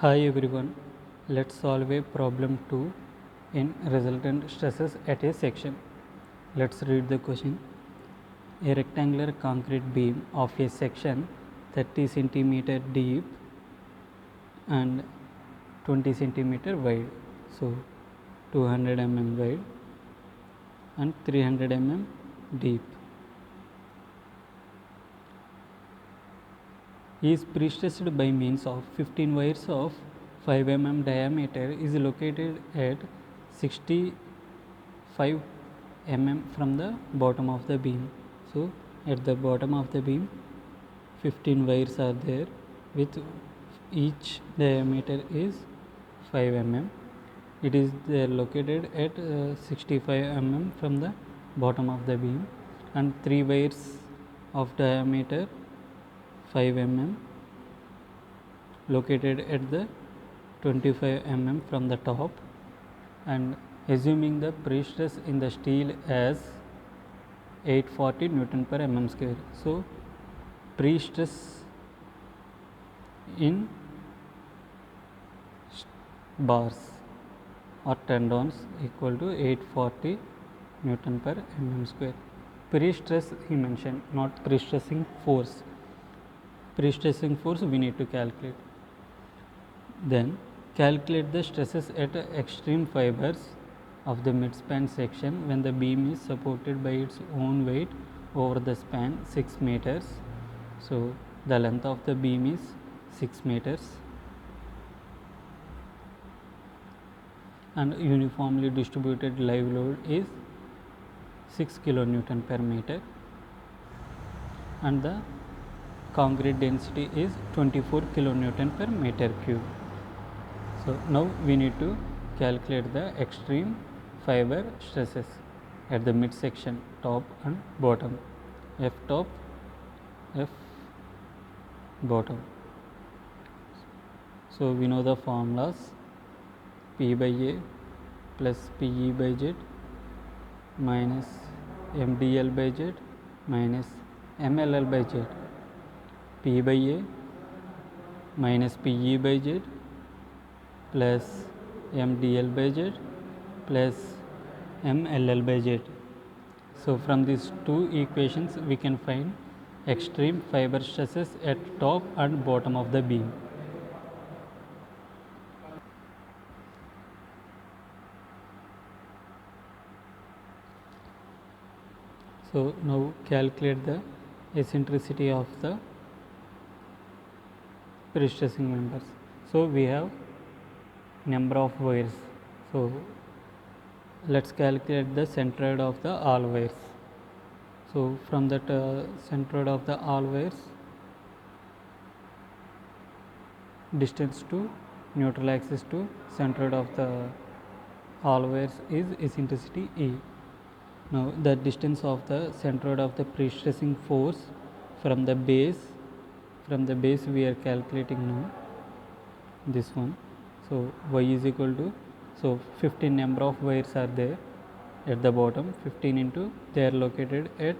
Hi everyone, let's solve a problem 2 in resultant stresses at a section. Let's read the question. A rectangular concrete beam of a section 30 centimeter deep and 20 centimeter wide, so 200 mm wide and 300 mm deep, is pre-stressed by means of 15 wires of 5 mm diameter is located at 65 mm from the bottom of the beam. So at the bottom of the beam 15 wires are there with each diameter is 5 mm. It is there located at 65 mm from the bottom of the beam, and 3 wires of diameter 5 mm located at the 25 mm from the top, and assuming the pre-stress in the steel as 840 Newton per mm square. So pre-stress in bars or tendons equal to 840 Newton per mm square. Pre-stress he mentioned, not pre-stressing force. Pre-stressing force we need to calculate. Then calculate the stresses at extreme fibers of the midspan section when the beam is supported by its own weight over the span 6 meters. So the length of the beam is 6 meters and uniformly distributed live load is 6 kilonewton per meter, and the concrete density is 24 kilonewton per meter cube. So now we need to calculate the extreme fiber stresses at the midsection, top and bottom, F top, F bottom. So we know the formulas: P by A plus PE by Z minus MDL by Z minus MLL by Z. P by A minus PE by Z plus MDL by Z plus MLL by Z. So from these two equations we can find extreme fiber stresses at top and bottom of the beam. So now calculate the eccentricity of the pre-stressing members. So we have number of wires. So let's calculate the centroid of the all wires. So from that centroid of the all wires, distance to neutral axis to centroid of the all wires is eccentricity E. Now the distance of the centroid of the pre-stressing force from the base we are calculating now, this one. So y is equal to, so 15 number of wires are there at the bottom, 15 into they are located at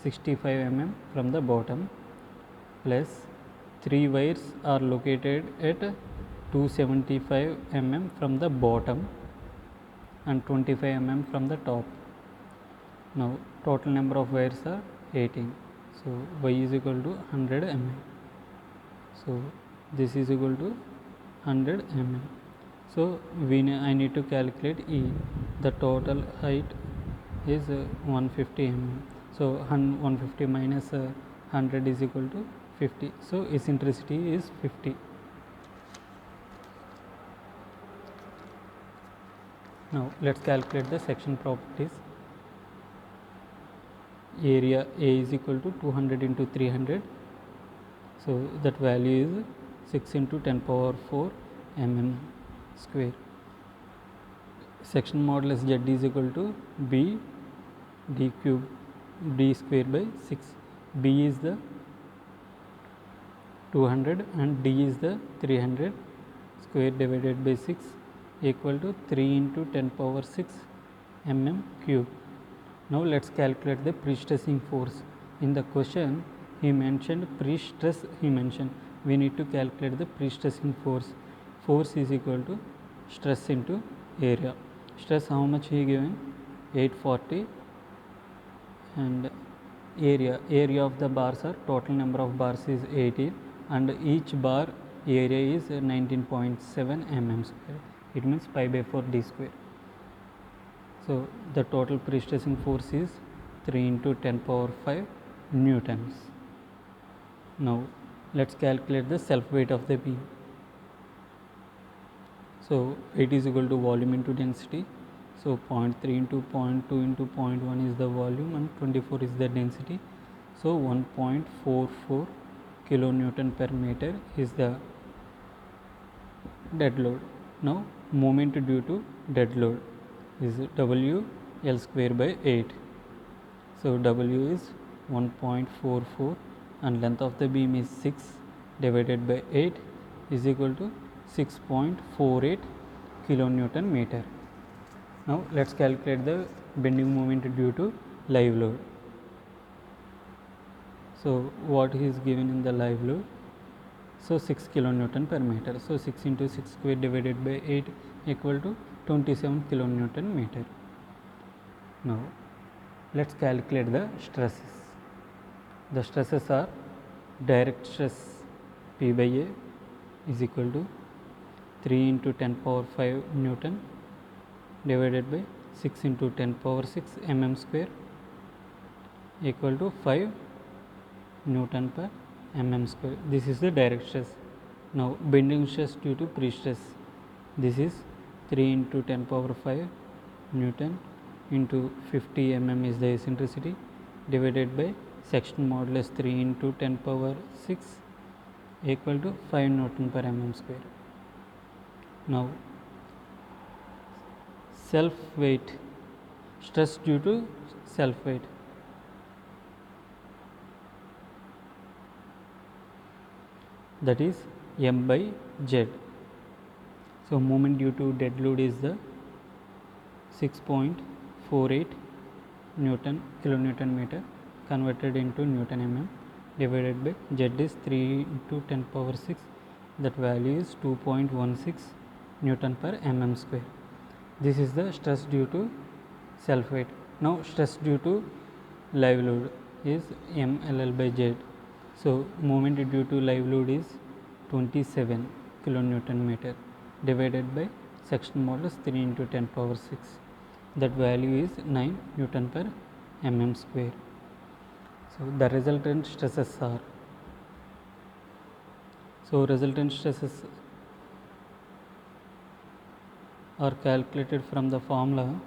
65 mm from the bottom, plus 3 wires are located at 275 mm from the bottom and 25 mm from the top. Now total number of wires are 18. So y is equal to 100 mm. So this is equal to 100 mm. So I need to calculate E. The total height is 150 mm. So 150 minus 100 is equal to 50. So eccentricity is 50. Now let's calculate the section properties. Area A is equal to 200 into 300. So that value is 6 into 10 power 4 mm square. Section modulus Z is equal to B d cube d square by 6. B is the 200 and d is the 300 square divided by 6 equal to 3 into 10 power 6 mm cube. Now let's calculate the pre-stressing force. In the question he mentioned pre-stress, we need to calculate the pre-stressing force. force is equal to stress into area. Stress how much he given? 840, and area of the bars are, total number of bars is 18, and each bar area is 19.7 mm square. It means pi by 4 d square. So the total pre-stressing force is 3 into 10 power 5 newtons. Now let's calculate the self weight of the beam. So weight is equal to volume into density. So 0.3 into 0.2 into 0.1 is the volume and 24 is the density. So 1.44 kilonewton per meter is the dead load. Now moment due to dead load is W L square by 8. So W is 1.44 and length of the beam is 6 divided by 8 is equal to 6.48 kilonewton meter. Now let's calculate the bending moment due to live load. So what is given in the live load? So 6 kilonewton per meter. So 6 into 6 square divided by 8 equal to 27 kilonewton meter. Now let's calculate the stresses. The stresses are direct stress P by A is equal to 3 into 10 power 5 Newton divided by 6 into 10 power 6 mm square equal to 5 Newton per mm square. This is the direct stress. Now bending stress due to pre-stress. This is 3 into 10 power 5 Newton into 50 mm is the eccentricity divided by section modulus 3 into 10 power 6 equal to 5 Newton per mm square. Now self weight, stress due to self weight. That is M by Z. So moment due to dead load is the 6.48 kilonewton meter converted into Newton mm divided by Z is 3 into 10 power 6, that value is 2.16 Newton per mm square. This is the stress due to self weight. Now stress due to live load is MLL by Z. So moment due to live load is 27 kilonewton meter divided by section modulus 3 into 10 power 6, that value is 9 Newton per mm square. So the resultant stresses are, so resultant stresses are calculated from the formula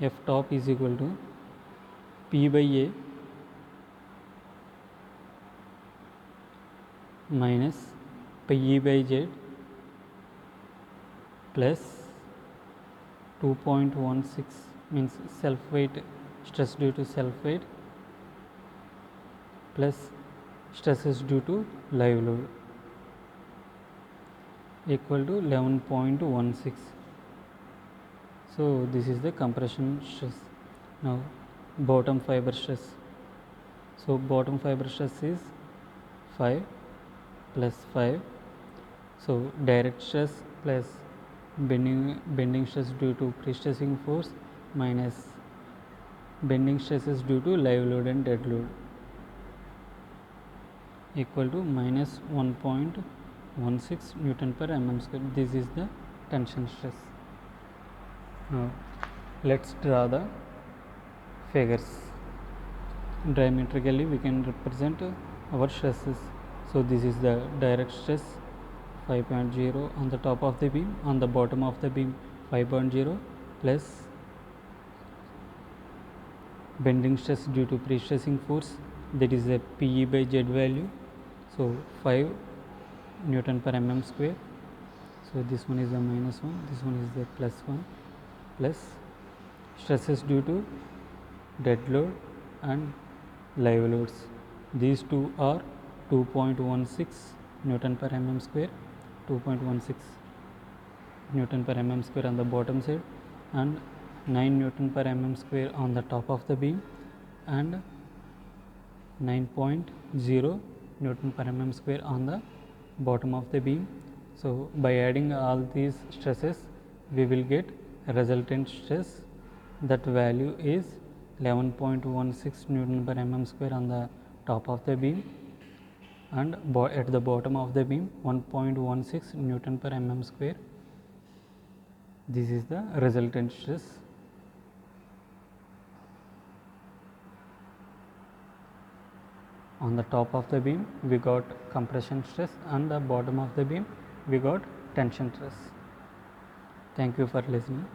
F top is equal to P by A minus pi E by Z plus 2.16 means self weight, stress due to self weight plus stresses due to live load equal to 11.16. So this is the compression stress. Now bottom fiber stress. So bottom fiber stress is 5 plus 5. So direct stress plus bending stress due to pre-stressing force minus bending stresses due to live load and dead load equal to minus 1.16 Newton per mm square. This is the tension stress. Now let's draw the figures. Diametrically we can represent our stresses. So this is the direct stress 5.0 on the top of the beam, on the bottom of the beam 5.0 plus bending stress due to pre-stressing force, that is the PE by Z value, so 5 Newton per mm square. So this one is the minus 1, this one is the plus 1, plus stresses due to dead load and live loads. These two are 2.16 Newton per mm square, 2.16 Newton per mm square on the bottom side and 9 Newton per mm square on the top of the beam and 9.0 Newton per mm square on the bottom of the beam. So by adding all these stresses we will get resultant stress. That value is 11.16 Newton per mm square on the top of the beam, and at the bottom of the beam 1.16 Newton per mm square. This is the resultant stress. On the top of the beam we got compression stress, and the bottom of the beam we got tension stress. Thank you for listening.